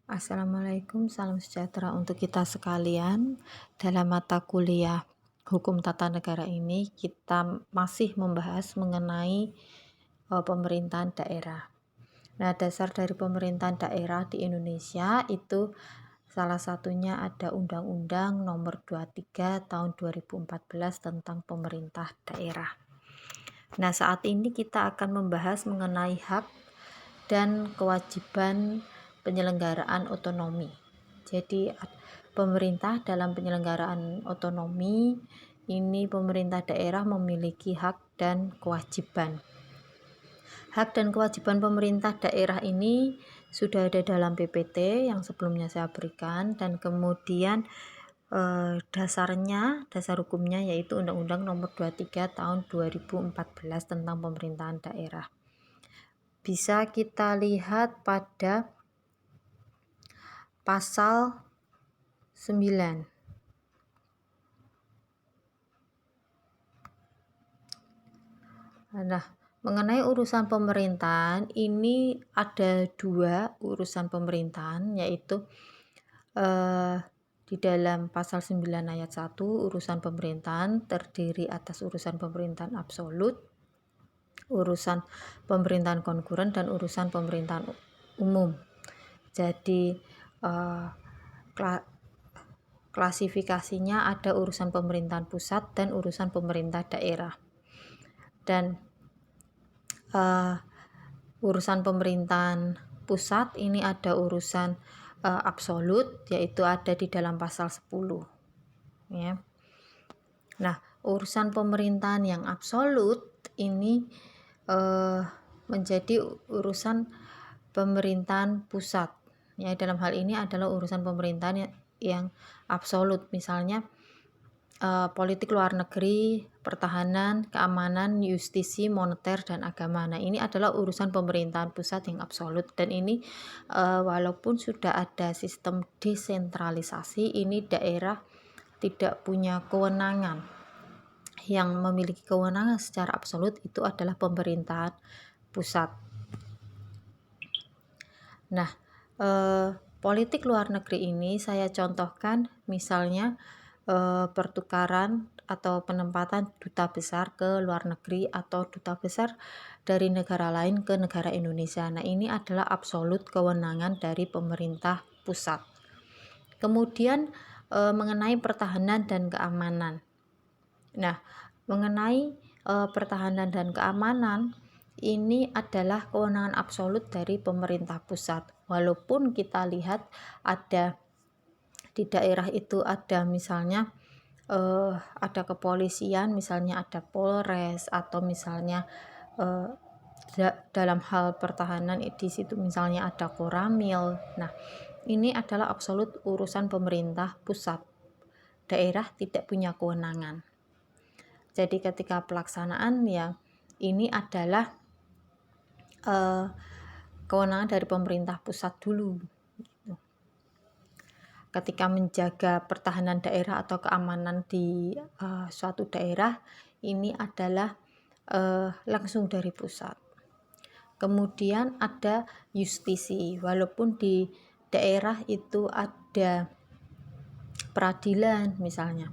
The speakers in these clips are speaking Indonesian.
Assalamualaikum, salam sejahtera untuk kita sekalian. Dalam mata kuliah Hukum Tata Negara ini, kita masih membahas mengenai pemerintahan daerah. Nah, dasar dari pemerintahan daerah di Indonesia itu salah satunya ada Undang-Undang Nomor 23 Tahun 2014 tentang pemerintah daerah. Nah, saat ini kita akan membahas mengenai hak dan kewajiban penyelenggaraan otonomi. Jadi pemerintah dalam penyelenggaraan otonomi ini pemerintah daerah memiliki hak dan kewajiban. Hak dan kewajiban pemerintah daerah ini sudah ada dalam PPT yang sebelumnya saya berikan, dan kemudian dasar hukumnya yaitu Undang-Undang Nomor 23 Tahun 2014 tentang pemerintahan daerah. Bisa kita lihat pada pasal 9. Nah, mengenai urusan pemerintahan ini ada dua urusan pemerintahan, yaitu di dalam pasal 9 ayat 1 urusan pemerintahan terdiri atas urusan pemerintahan absolut, urusan pemerintahan konkuren, dan urusan pemerintahan umum. Jadi klasifikasinya ada urusan pemerintahan pusat dan urusan pemerintah daerah. Dan urusan pemerintahan pusat ini ada urusan absolut, yaitu ada di dalam pasal 10 ya. Nah, urusan pemerintahan yang absolut ini menjadi urusan pemerintahan pusat ya. Dalam hal ini adalah urusan pemerintahan yang absolut, misalnya politik luar negeri, pertahanan, keamanan, justisi, moneter, dan agama. Nah, ini adalah urusan pemerintahan pusat yang absolut, dan ini walaupun sudah ada sistem desentralisasi, ini daerah tidak punya kewenangan. Yang memiliki kewenangan secara absolut itu adalah pemerintahan pusat. Nah, politik luar negeri ini saya contohkan misalnya pertukaran atau penempatan duta besar ke luar negeri atau duta besar dari negara lain ke negara Indonesia. Nah, ini adalah absolut kewenangan dari pemerintah pusat. Kemudian mengenai pertahanan dan keamanan. Nah, mengenai pertahanan dan keamanan ini adalah kewenangan absolut dari pemerintah pusat. Walaupun kita lihat ada di daerah itu ada misalnya ada kepolisian, misalnya ada Polres, atau misalnya dalam hal pertahanan di situ misalnya ada Koramil. Nah, ini adalah absolut urusan pemerintah pusat. Daerah tidak punya kewenangan. Jadi ketika pelaksanaan ya ini adalah kewenangan dari pemerintah pusat dulu. Ketika menjaga pertahanan daerah atau keamanan di suatu daerah ini adalah langsung dari pusat. Kemudian ada justisi, walaupun di daerah itu ada peradilan misalnya.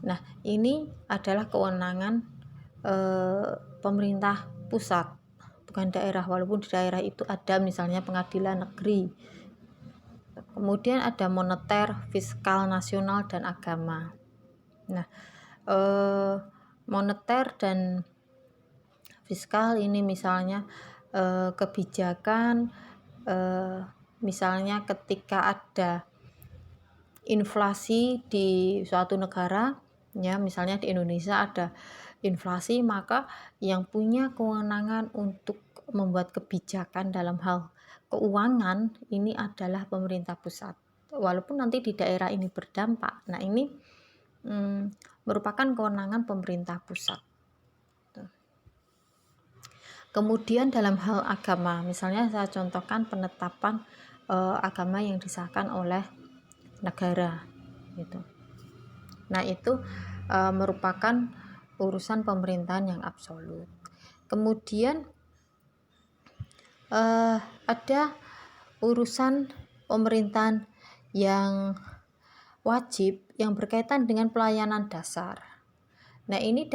Nah, ini adalah kewenangan pemerintah pusat, bukan daerah, walaupun di daerah itu ada misalnya pengadilan negeri. Kemudian ada moneter, fiskal nasional, dan agama. Nah, moneter dan fiskal ini misalnya kebijakan, misalnya ketika ada inflasi di suatu negara ya, misalnya di Indonesia ada inflasi, maka yang punya kewenangan untuk membuat kebijakan dalam hal keuangan ini adalah pemerintah pusat, walaupun nanti di daerah ini berdampak. Nah, ini merupakan kewenangan pemerintah pusat. Kemudian dalam hal agama, misalnya saya contohkan penetapan agama yang disahkan oleh negara gitu. Nah, itu merupakan urusan pemerintahan yang absolut. Kemudian ada urusan pemerintahan yang wajib yang berkaitan dengan pelayanan dasar. Nah, ini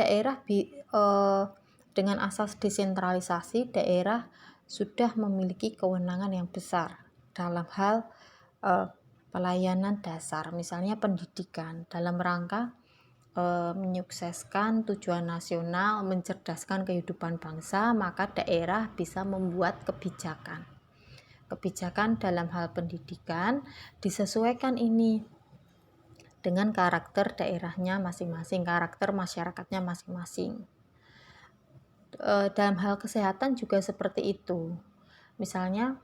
dengan asas desentralisasi, daerah sudah memiliki kewenangan yang besar dalam hal pelayanan dasar, misalnya pendidikan, dalam rangka menyukseskan tujuan nasional, mencerdaskan kehidupan bangsa, maka daerah bisa membuat kebijakan. Kebijakan dalam hal pendidikan disesuaikan ini dengan karakter daerahnya masing-masing, karakter masyarakatnya masing-masing. Dalam hal kesehatan juga seperti itu. Misalnya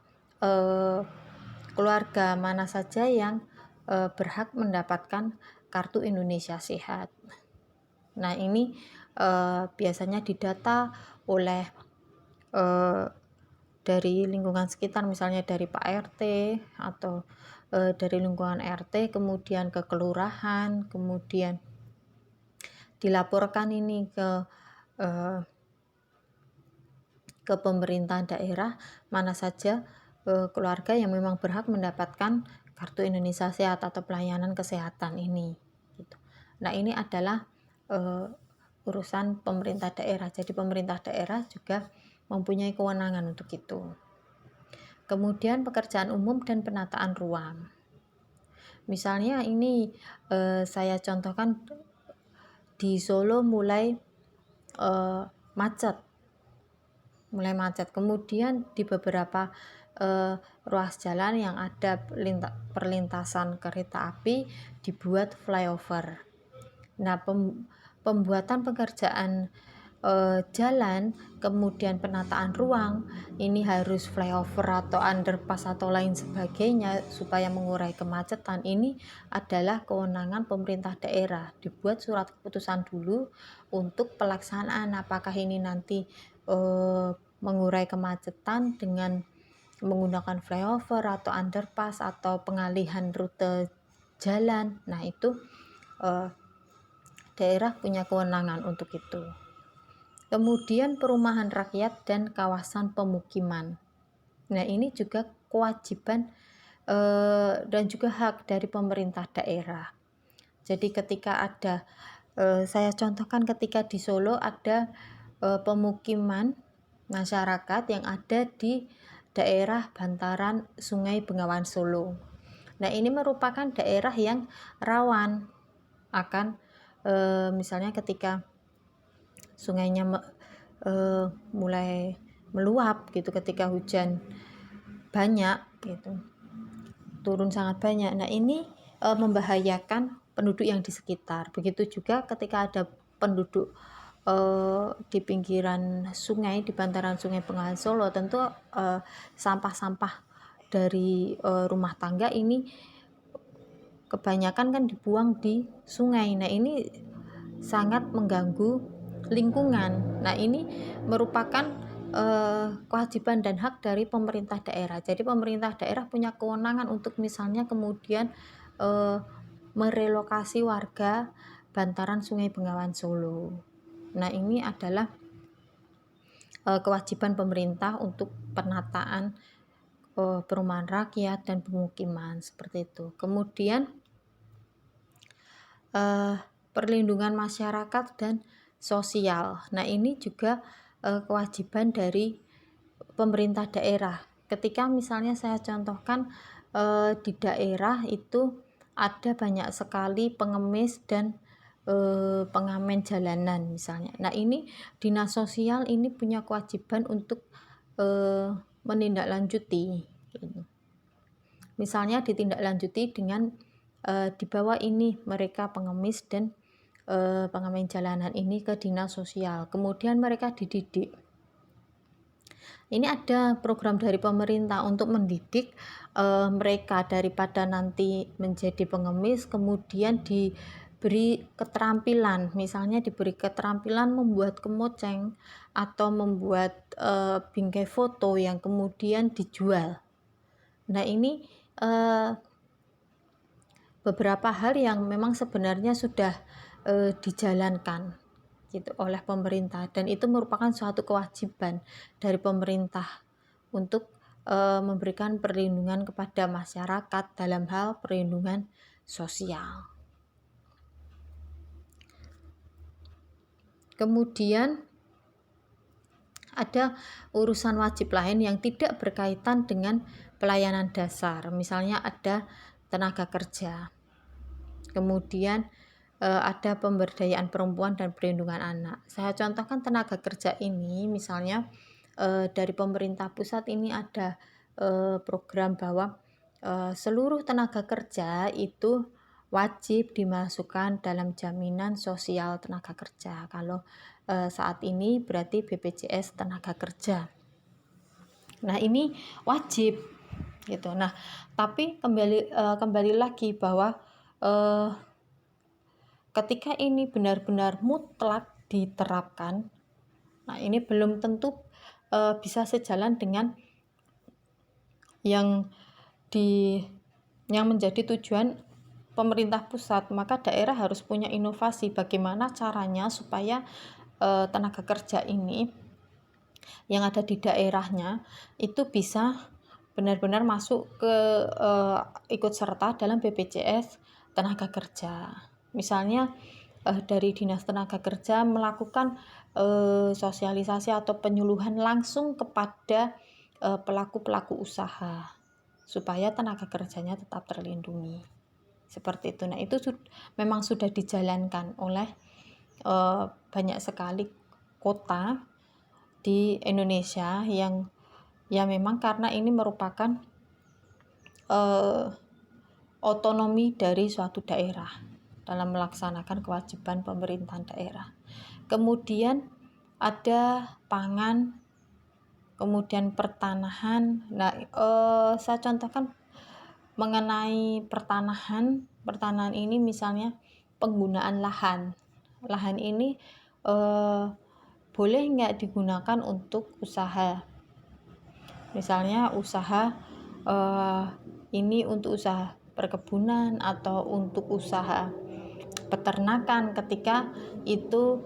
keluarga mana saja yang berhak mendapatkan kartu Indonesia Sehat. Nah, ini biasanya didata oleh dari lingkungan sekitar, misalnya dari Pak RT atau dari lingkungan RT, kemudian ke kelurahan, kemudian dilaporkan ini ke pemerintahan daerah mana saja keluarga yang memang berhak mendapatkan kartu Indonesia Sehat atau pelayanan kesehatan ini gitu. Nah, ini adalah urusan pemerintah daerah. Jadi pemerintah daerah juga mempunyai kewenangan untuk itu. Kemudian pekerjaan umum dan penataan ruang. Misalnya ini saya contohkan di Solo mulai macet, kemudian di beberapa ruas jalan yang ada perlintasan kereta api dibuat flyover. Nah, pembuatan pekerjaan jalan, kemudian penataan ruang, ini harus flyover atau underpass atau lain sebagainya supaya mengurai kemacetan. Ini adalah kewenangan pemerintah daerah. Dibuat surat keputusan dulu untuk pelaksanaan, apakah ini nanti mengurai kemacetan dengan menggunakan flyover atau underpass atau pengalihan rute jalan. Nah, itu daerah punya kewenangan untuk itu. Kemudian perumahan rakyat dan kawasan pemukiman. Nah, ini juga kewajiban dan juga hak dari pemerintah daerah. Jadi ketika ada saya contohkan ketika di Solo ada pemukiman masyarakat yang ada di daerah bantaran Sungai Bengawan Solo. Nah, ini merupakan daerah yang rawan akan misalnya ketika sungainya mulai meluap gitu ketika hujan banyak gitu, turun sangat banyak. Nah, ini membahayakan penduduk yang di sekitar. Begitu juga ketika ada penduduk di pinggiran sungai, di bantaran Sungai Bengawan Solo, tentu sampah-sampah dari rumah tangga ini kebanyakan kan dibuang di sungai. Nah, ini sangat mengganggu lingkungan. Nah, ini merupakan kewajiban dan hak dari pemerintah daerah. Jadi pemerintah daerah punya kewenangan untuk misalnya kemudian merelokasi warga bantaran Sungai Bengawan Solo. Nah, ini adalah kewajiban pemerintah untuk penataan perumahan rakyat dan pemukiman seperti itu. Kemudian perlindungan masyarakat dan sosial. Nah, ini juga kewajiban dari pemerintah daerah. Ketika misalnya saya contohkan di daerah itu ada banyak sekali pengemis dan pengamen jalanan misalnya. Nah, ini dinas sosial ini punya kewajiban untuk menindaklanjuti gitu. Misalnya ditindaklanjuti dengan dibawa ini mereka pengemis dan pengamen jalanan ini ke dinas sosial, kemudian mereka dididik. Ini ada program dari pemerintah untuk mendidik mereka daripada nanti menjadi pengemis, kemudian diberi keterampilan, misalnya diberi keterampilan membuat kemoceng atau membuat bingkai foto yang kemudian dijual. Nah, ini beberapa hal yang memang sebenarnya sudah dijalankan gitu oleh pemerintah, dan itu merupakan suatu kewajiban dari pemerintah untuk memberikan perlindungan kepada masyarakat dalam hal perlindungan sosial. Kemudian ada urusan wajib lain yang tidak berkaitan dengan pelayanan dasar. Misalnya ada tenaga kerja. Kemudian ada pemberdayaan perempuan dan perlindungan anak. Saya contohkan tenaga kerja ini, misalnya dari pemerintah pusat ini ada program bahwa seluruh tenaga kerja itu wajib dimasukkan dalam jaminan sosial tenaga kerja. Kalau saat ini berarti BPJS tenaga kerja. Nah, ini wajib gitu. Nah, tapi kembali lagi bahwa ketika ini benar-benar mutlak diterapkan, nah ini belum tentu bisa sejalan dengan yang menjadi tujuan pemerintah pusat. Maka daerah harus punya inovasi bagaimana caranya supaya tenaga kerja ini yang ada di daerahnya itu bisa benar-benar masuk ke ikut serta dalam BPJS tenaga kerja. Misalnya dari Dinas Tenaga Kerja melakukan sosialisasi atau penyuluhan langsung kepada pelaku-pelaku usaha supaya tenaga kerjanya tetap terlindungi. Seperti itu. Nah, itu memang sudah dijalankan oleh banyak sekali kota di Indonesia yang ya memang karena ini merupakan otonomi dari suatu daerah dalam melaksanakan kewajiban pemerintahan daerah. Kemudian ada pangan, kemudian pertanahan. Nah, saya contohkan mengenai pertanahan ini misalnya penggunaan lahan. Lahan ini boleh nggak digunakan untuk usaha. Misalnya usaha ini untuk usaha perkebunan atau untuk usaha peternakan ketika itu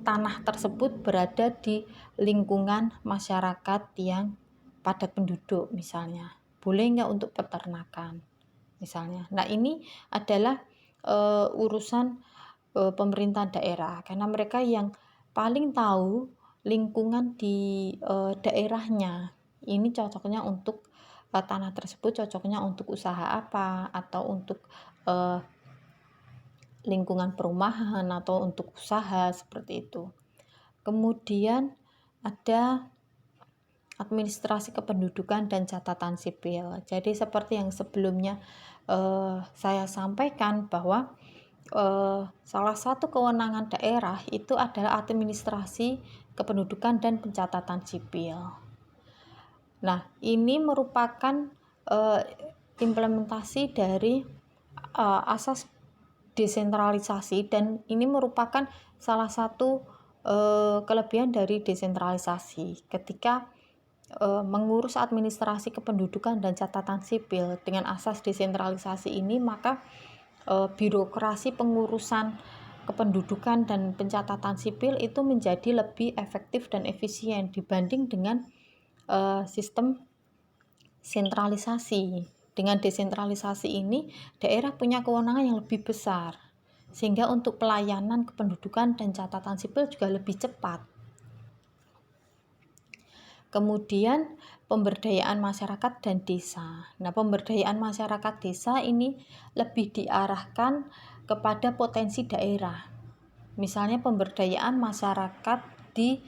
tanah tersebut berada di lingkungan masyarakat yang padat penduduk misalnya. Boleh nggak untuk peternakan misalnya. Nah, ini adalah urusan pemerintah daerah karena mereka yang paling tahu lingkungan di daerahnya. Ini cocoknya untuk tanah tersebut cocoknya untuk usaha apa atau untuk lingkungan perumahan atau untuk usaha seperti itu. Kemudian ada administrasi kependudukan dan catatan sipil. Jadi seperti yang sebelumnya saya sampaikan bahwa salah satu kewenangan daerah itu adalah administrasi kependudukan dan pencatatan sipil. Nah, ini merupakan implementasi dari asas desentralisasi dan ini merupakan salah satu kelebihan dari desentralisasi. Ketika mengurus administrasi kependudukan dan catatan sipil dengan asas desentralisasi ini, maka birokrasi pengurusan kependudukan dan pencatatan sipil itu menjadi lebih efektif dan efisien dibanding dengan sistem sentralisasi. Dengan desentralisasi ini, daerah punya kewenangan yang lebih besar, sehingga untuk pelayanan kependudukan dan catatan sipil juga lebih cepat. Kemudian pemberdayaan masyarakat dan desa. Nah, pemberdayaan masyarakat desa ini lebih diarahkan kepada potensi daerah. Misalnya pemberdayaan masyarakat di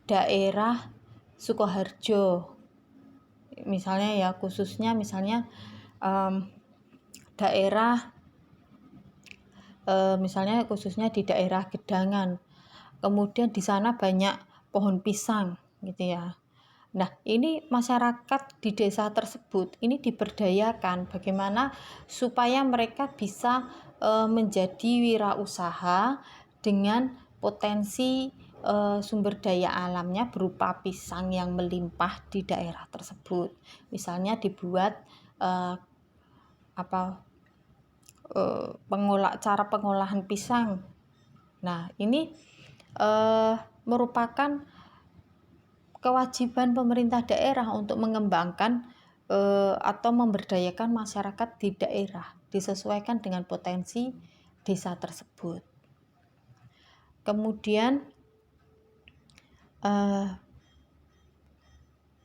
daerah Sukoharjo. Misalnya ya khususnya misalnya misalnya khususnya di daerah Gedangan. Kemudian di sana banyak pohon pisang gitu ya. Nah, ini masyarakat di desa tersebut ini diberdayakan bagaimana supaya mereka bisa menjadi wirausaha dengan potensi sumber daya alamnya berupa pisang yang melimpah di daerah tersebut. Misalnya dibuat cara pengolahan pisang. Nah, ini merupakan kewajiban pemerintah daerah untuk mengembangkan atau memberdayakan masyarakat di daerah disesuaikan dengan potensi desa tersebut. Kemudian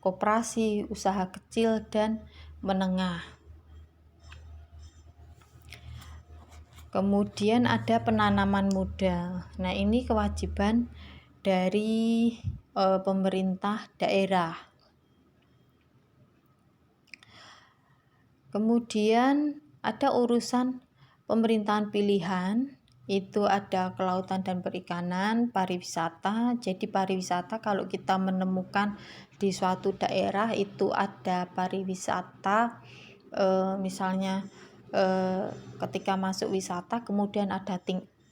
koperasi, usaha kecil dan menengah. Kemudian ada penanaman modal. Nah, ini kewajiban dari pemerintah daerah. Kemudian ada urusan pemerintahan pilihan, itu ada kelautan dan perikanan, pariwisata. Jadi pariwisata kalau kita menemukan di suatu daerah itu ada pariwisata, misalnya ketika masuk wisata kemudian ada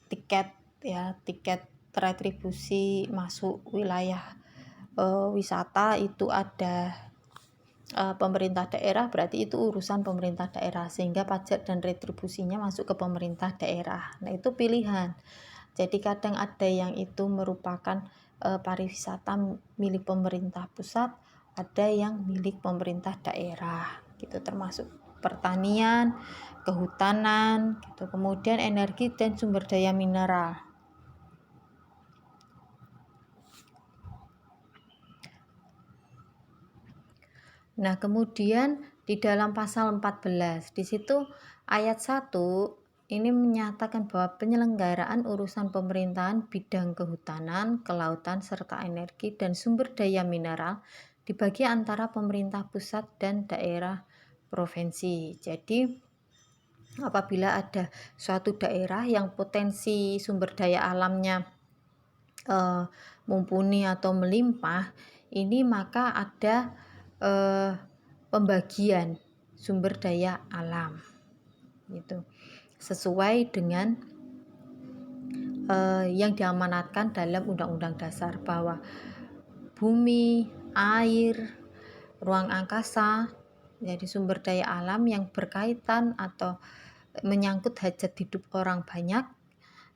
tiket ya, tiket retribusi masuk wilayah wisata, itu ada pemerintah daerah, berarti itu urusan pemerintah daerah, sehingga pajak dan retribusinya masuk ke pemerintah daerah. Nah, itu pilihan. Jadi kadang ada yang itu merupakan pariwisata milik pemerintah pusat, ada yang milik pemerintah daerah gitu, termasuk pertanian, kehutanan gitu, kemudian energi dan sumber daya mineral. Nah, kemudian di dalam pasal 14, di situ ayat 1 ini menyatakan bahwa penyelenggaraan urusan pemerintahan bidang kehutanan, kelautan, serta energi dan sumber daya mineral dibagi antara pemerintah pusat dan daerah provinsi. Jadi, apabila ada suatu daerah yang potensi sumber daya alamnya mumpuni atau melimpah, ini maka ada pembagian sumber daya alam gitu, sesuai dengan yang diamanatkan dalam Undang-Undang Dasar, bahwa bumi, air, ruang angkasa, jadi sumber daya alam yang berkaitan atau menyangkut hajat hidup orang banyak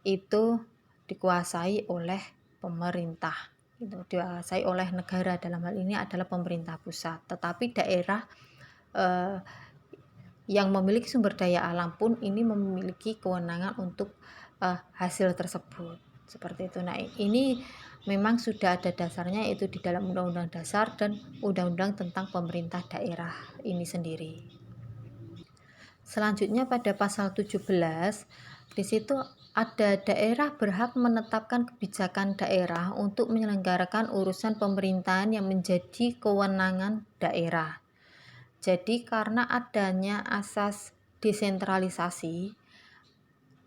itu dikuasai oleh pemerintah, itu dikuasai oleh negara, dalam hal ini adalah pemerintah pusat. Tetapi daerah yang memiliki sumber daya alam pun ini memiliki kewenangan untuk hasil tersebut, seperti itu. Nah, ini memang sudah ada dasarnya, itu di dalam Undang-Undang Dasar dan Undang-Undang tentang pemerintah daerah ini sendiri. Selanjutnya pada pasal 17, di situ ada daerah berhak menetapkan kebijakan daerah untuk menyelenggarakan urusan pemerintahan yang menjadi kewenangan daerah. Jadi karena adanya asas desentralisasi,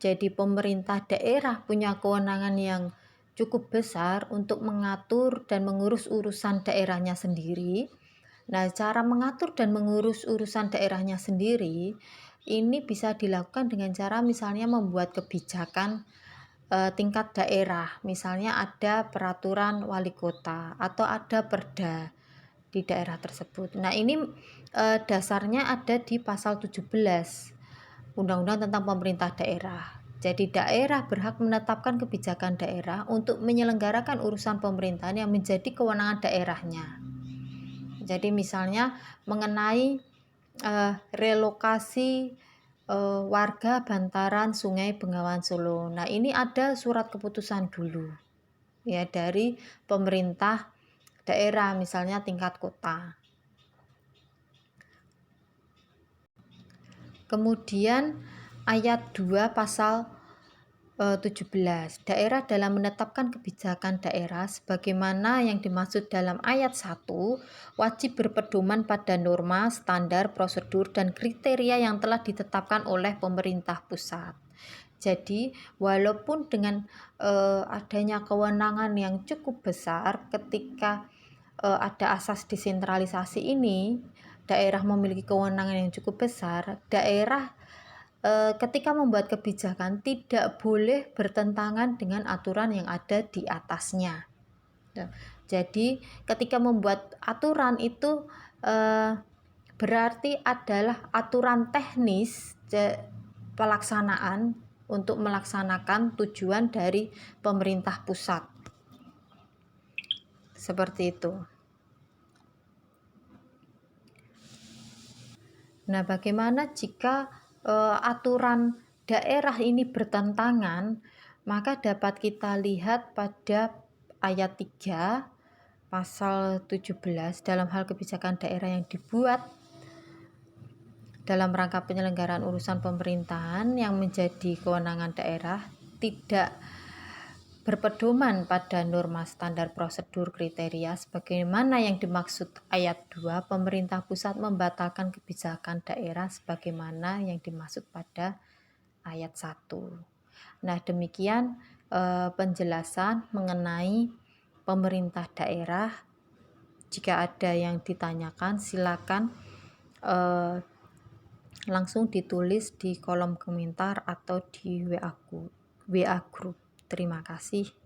jadi pemerintah daerah punya kewenangan yang cukup besar untuk mengatur dan mengurus urusan daerahnya sendiri. Nah, cara mengatur dan mengurus urusan daerahnya sendiri ini bisa dilakukan dengan cara misalnya membuat kebijakan tingkat daerah. Misalnya ada peraturan wali kota atau ada perda di daerah tersebut. Nah, ini dasarnya ada di pasal 17 Undang-Undang tentang Pemerintah Daerah. Jadi daerah berhak menetapkan kebijakan daerah untuk menyelenggarakan urusan pemerintahan yang menjadi kewenangan daerahnya. Jadi misalnya mengenai relokasi warga bantaran Sungai Bengawan Solo. Nah, ini ada surat keputusan dulu ya dari pemerintah daerah, misalnya tingkat kota. Kemudian ayat 2 pasal 17, daerah dalam menetapkan kebijakan daerah sebagaimana yang dimaksud dalam ayat 1 wajib berpedoman pada norma, standar, prosedur, dan kriteria yang telah ditetapkan oleh pemerintah pusat. Jadi walaupun dengan adanya kewenangan yang cukup besar, ketika ada asas desentralisasi ini, daerah memiliki kewenangan yang cukup besar, daerah ketika membuat kebijakan tidak boleh bertentangan dengan aturan yang ada di atasnya. Jadi ketika membuat aturan itu berarti adalah aturan teknis pelaksanaan untuk melaksanakan tujuan dari pemerintah pusat. Seperti itu. Nah, bagaimana jika aturan daerah ini bertentangan, maka dapat kita lihat pada ayat 3 pasal 17 dalam hal kebijakan daerah yang dibuat dalam rangka penyelenggaraan urusan pemerintahan yang menjadi kewenangan daerah tidak berpedoman pada norma standar prosedur kriteria sebagaimana yang dimaksud ayat 2, pemerintah pusat membatalkan kebijakan daerah sebagaimana yang dimaksud pada ayat 1. Nah, demikian penjelasan mengenai pemerintah daerah. Jika ada yang ditanyakan, silakan langsung ditulis di kolom komentar atau di WA group. Terima kasih.